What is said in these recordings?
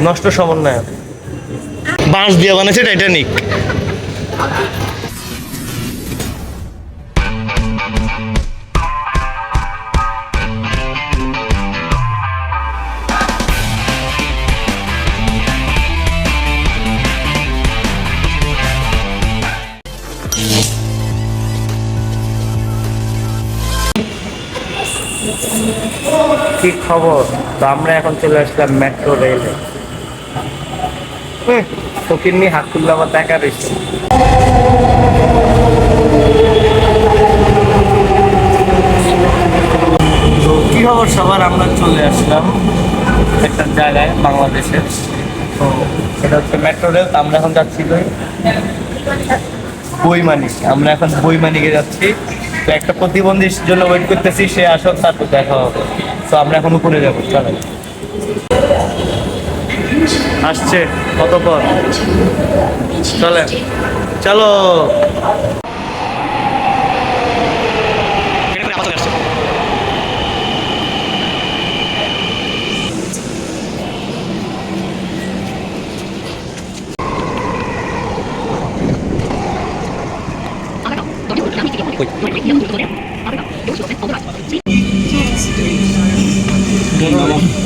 নষ্ট সমন্বয়ক বাঁশ দিয়ে বানাইছে টাইটানিক। কি খবর? তো আমরা এখন চলে আসলাম মেট্রো রেলে। ফকির নিয়ে হাত তুললে আবার দেখা রয়েছে। তো কি খবর সবার? আমরা চলে আসলাম একটা জায়গায় বাংলাদেশের। তো সেটা হচ্ছে মেট্রো রেল। তো আমরা এখন যাচ্ছি বইমানিক। আমরা এখন বইমানিকে যাচ্ছি। তো একটা প্রতিবন্ধীর জন্য ওয়েট করতেছি, সে আসল তারপর দেখা হবে। তো আমরা এখন উপরে যাবো। চলেন, আসছে কতক্ষণ, চলেন চলো।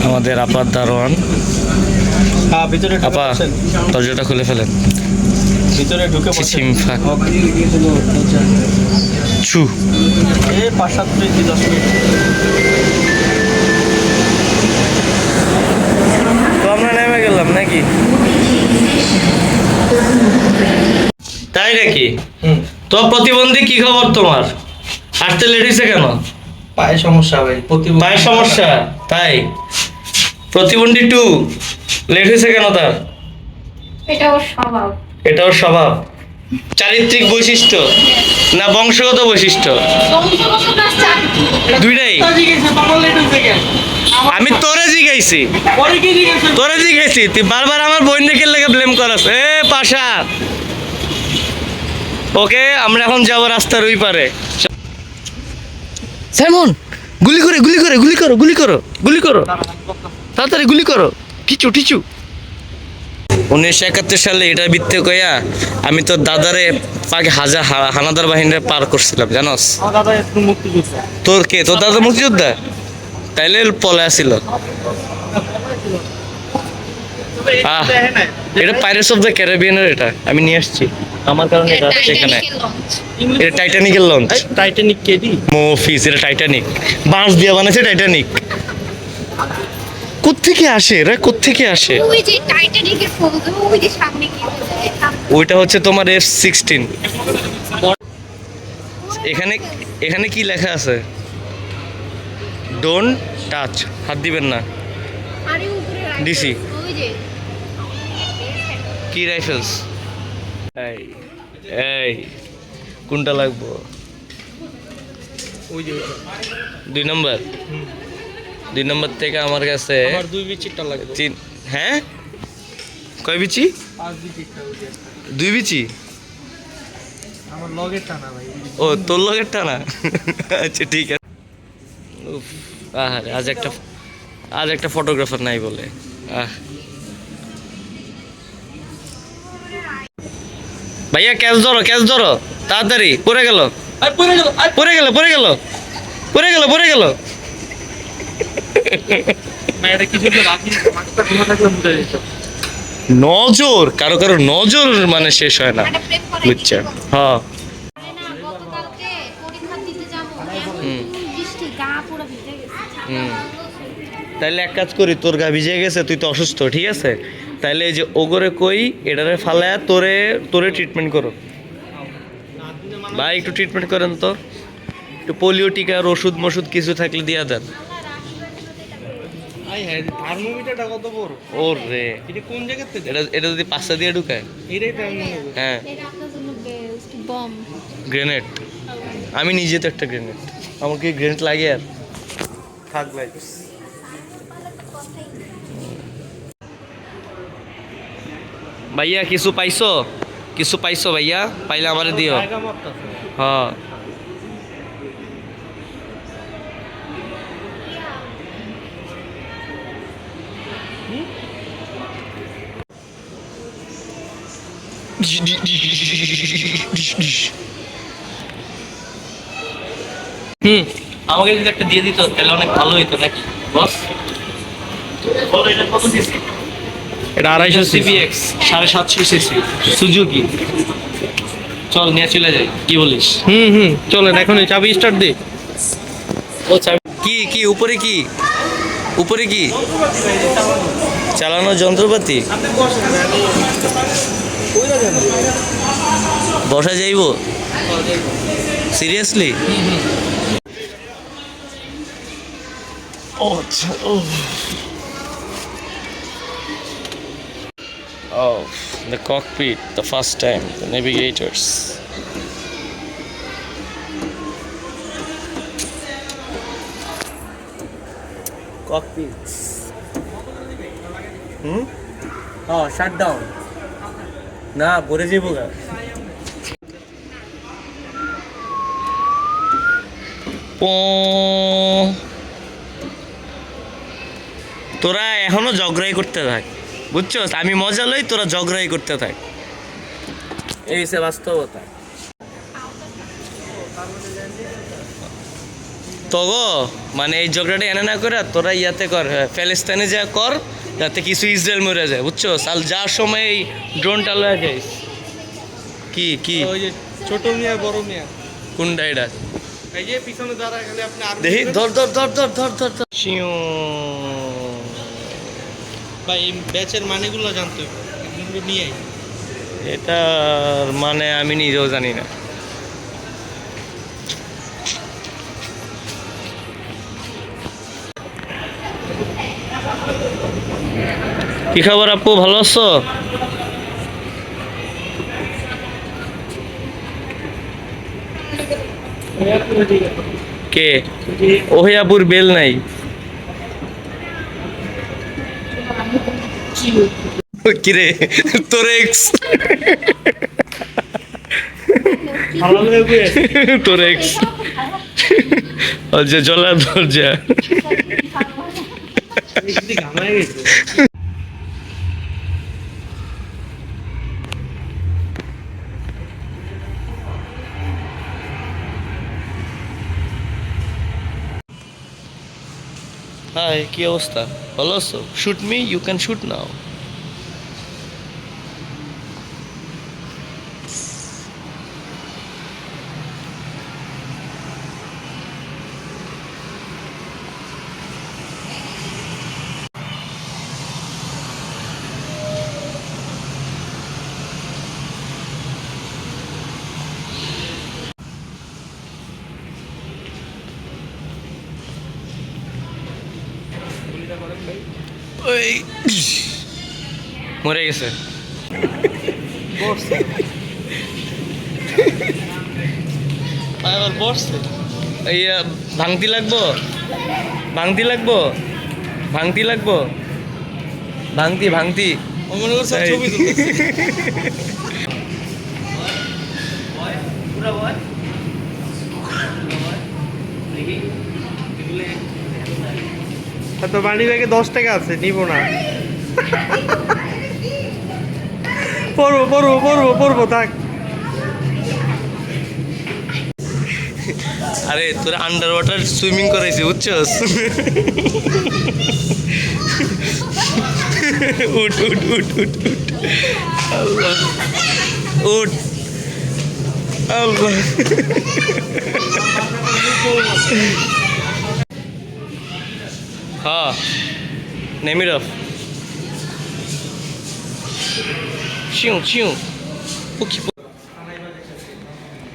আমাদের আপার দারোয়ান। আপা দরজাটা খুলে ফেলেন, ভিতরে ঢুকে ছু 5-7 মিনিট 10 মিনিট। তো আমরা নেমে গেলাম নাকি? তাই নাকি? তো প্রতিবন্ধী কি খবর তোমার? আসতে লেট হয়েছে কেন? পায়ে সমস্যা ভাই, পায়ের সমস্যা? তাই প্রতিবন্ধী 2 লেট হয়েছে কেন তার? এটা ওর স্বভাব। এটা ওর স্বভাব, চারিত্রিক বৈশিষ্ট্য না বংশগত বৈশিষ্ট্য? দুইটাই। আমি তোরে জিগাইছি, তুই বারবার আমার বোন দেখে লেগে ব্লেম করাস। এ পাশা, ওকে আমরা এখন যাবো রাস্তার ওই পারে। সাইমন, গুলি করে গুলি করে গুলি করো গুলি করো গুলি করো, তাড়াতাড়ি গুলি করো। Tissue tissue. 1971 সালে এটা বৃত্তে কইয়া আমি তোর দাদারে পাকে হানাদার বাহিনীরে পার করছিলাম, জানোস? তোর কে? তোর দাদা মুক্তিযোদ্ধা? তাইলে পলে আসিল। এটা পাইরেটস অফ দ্য ক্যারিবিয়ানের। এটা আমি নিয়ে আসছি আমার কারণে। এটা এখানে এটা টাইটানিকের লঞ্চ। টাইটানিক কে দি মফিস, এটা টাইটানিক বাঁশ দিয়ে বানাইছে টাইটানিক। কোত্থেকে আসে এরা, কোত্থেকে আসে? ওই যে টাইটানিকের ফটো, ওই যে সামনে কি ওইটা হচ্ছে তোমার F-16। এখানে এখানে কি লেখা আছে? ডোন্ট টাচ, হাত দিবেন না। আরে উপরে ডিসি ওই যে কি রাইফেলস? এই এই কোনটা লাগবো? ওই যে 2 নম্বর। 2 নম্বর থেকে আমার কাছে আমার 2 বিচিটা লাগবে। হ্যাঁ, কয় বিচি? 5 বিচিটা ওই যে 2 বিচি। আমার লগের টানা ভাই। ও তোর লগের টানা? আচ্ছা ঠিক আছে। উফ, আহারে আজ একটা ফটোগ্রাফার নাই বলে। ভাইয়া ক্যাচ ধরো তাড়াতাড়ি। পড়ে গেল পড়ে গেল পড়ে গেল পড়ে গেল পড়ে গেল। নজর, কারো কারো নজর মানে শেষ হয় না, বুঝছে? হ্যাঁ গতকালকে পরীক্ষা দিতে যাবো, বৃষ্টি গা পুরো ভিজে গেছে। তাইলে এক কাজ করি, তোর গা ভিজে গেছে, তুই তো অসুস্থ, ঠিক আছে? তাইলে এই যে ওগরে কই এটারে ফালায়া তোরে তোরে ট্রিটমেন্ট করো ভাই, একটু ট্রিটমেন্ট করেন তো। একটু পোলিও টিকার ওষুধ মষুধ কিছু থাকলে দিয়া দেন। থার্মোমিটারটা কত বড়? ওর রে, এটা কোন জায়গা থেকে? এটা যদি পাঁচটা দিয়ে ঢুকায়। এটাই তো আমি হ্যাঁ, এটা আপনার জন্য বেস্ট বম। গ্রেনেড। আমি নিজে তো একটা গ্রেনেড, আমার কি গ্রেনেড লাগে আর? থাক ভাই। ভাইয়া কিছু পাইছো? কিছু পাইছো ভাইয়া? পাইলে আমারে দিও। হ্যাঁ আমাকে যদি একটা দিয়ে দিত তাহলে অনেক ভালো হইতো নাকি বস? বলো এটা কত সিসি? এটা 250 সিবিএক্স 750 সিসি সুজুকি। চল নিয়ে চলে যাই, কি বলিস? চলেন এখন চাবি স্টার্ট দে। ও কি কি উপরে কি? উপরে কি চালানো যন্ত্রপাতি? বসা যাইব seriously? Oh, the cockpit, the first time, the navigators. Cockpits. Oh, shut down. না পরে যাবো গা। তোরা এখনো ঝগড়াই করতে থাক, বুঝছস? আমি মজা লই, তোরা ঝগড়াই করতে থাক, এই সে বাস্তবতা। তগো মানে এই ঝগড়াটা এনে না করে তোরা ইয়াতে কর, প্যালেস্তাইনে যা কর, যাতে কিছু ইসরায়েল মরে যায়, বুঝছস? আর যার সময় এই ড্রোনটা লয়ে যাইস। কি কি ওই যে ছোট মিয়া বড় মিয়া, কোনটা এটা? এই যে পিছনে দাঁড়া গেলে আপনি আর দেখি, ধর ধর ধর ধর ধর ধর ধর। শিউ। ভাই এই ব্যাচের মানেগুলো জানতে হবে, এগুলো নিয়ে আই। এটার মানে আমি নিজেও জানি না। কি খবর আপু, ভালো আছো? কে? ওহে আপুর বেল নাই। কিরে তোর এক্স? ভালো লাগবে তোর এক্স যে জলা দরজা। একদিকে ঘামায় গেছে। হাই, কি অবস্থা? ভালো আছো? Shoot me, you can shoot now. ওই মরে গেছে। বসছে আবার বসছে। এই ভাঙতি লাগবো, ভাঙতি লাগবো, ভাঙতি লাগবো, ভাঙতি ভাঙতি। ও মনে করছে ছবি তুলতেছে। তো বাড়ি ব্যাগে 10 টাকা আছে, নিব না। পড়বো পড়বো পড়বো পড়বো থাক। আরে তোরা আন্ডার ওয়াটার সুইমিং করাইছি, বুঝছস? উঠ উঠ উঠ উঠ উঠ, আল্লাহ উঠ, আল্লাহ। হ্যাঁ, নেম ইট অফ। শিউ শিউ।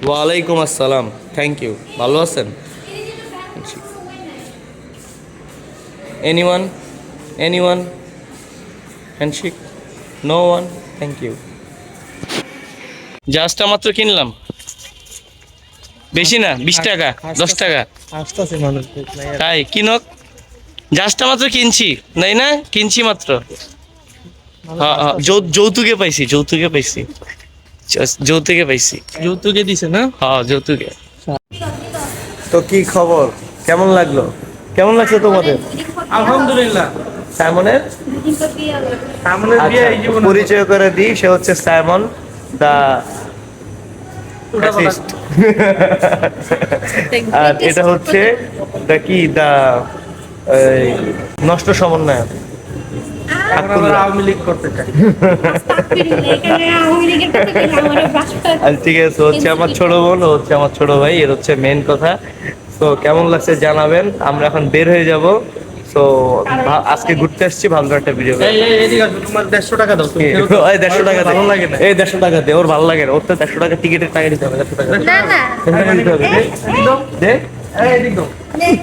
ওয়ালাইকুম আসসালাম, থ্যাংক ইউ। ভালো আছেন? Anyone, anyone? Handshake? No one, thank you. জাহাজটা মাত্র কিনলাম, বেশি না, 20 টাকা 10 টাকা। আসতেছে মানুষ। তাই কিনক, জাহাজটা মাত্র কিনছি, নাই না? কিনছি মাত্র। হ্যাঁ হ্যাঁ, যৌতুকে পাইছি, যৌতুকে পাইছি, যৌতুকে পাইছি। যৌতুকে দিছে না? হ্যাঁ যৌতুকে। তো কি খবর, কেমন লাগলো? কেমন লাগছে তোমাদের? আলহামদুলিল্লাহ। সাইমনের সামনের বিয়ে এই জীবনে। পরিচয় করে দিই, সে হচ্ছে সাইমন, দ্য ফ্যাসিস্ট। আর এটা হচ্ছে দ্য কি দ্য নষ্ট সমন্বয়ক। আমরা আওয়ামী লীগ করতে চাই। এখানে আওয়ামী লীগের কথা বলে আমারে বাসায় আর ঠিক আছে, ও হচ্ছে আমার ছোট বোন, ও হচ্ছে আমার ছোট ভাই, এর হচ্ছে মেন কথা। তো কেমন লাগছে জানাবেন। আমরা এখন বের হয়ে যাব। তো আজকে ঘুরতে আসছি, ভালো একটা ভিডিও। এদিকে আসো, তোমার 150 টাকা দাও। তুমি ফেরত দাও। 150 টাকা ভালো লাগে না। এই 150 টাকা দে, ওর ভালো লাগে না, ওর তো 150 টাকা টিকিটের টাকা দিতে হবে। 150 টাকা না না দিতে হবে। দে, দে। এই, এদিকে দাও। নেই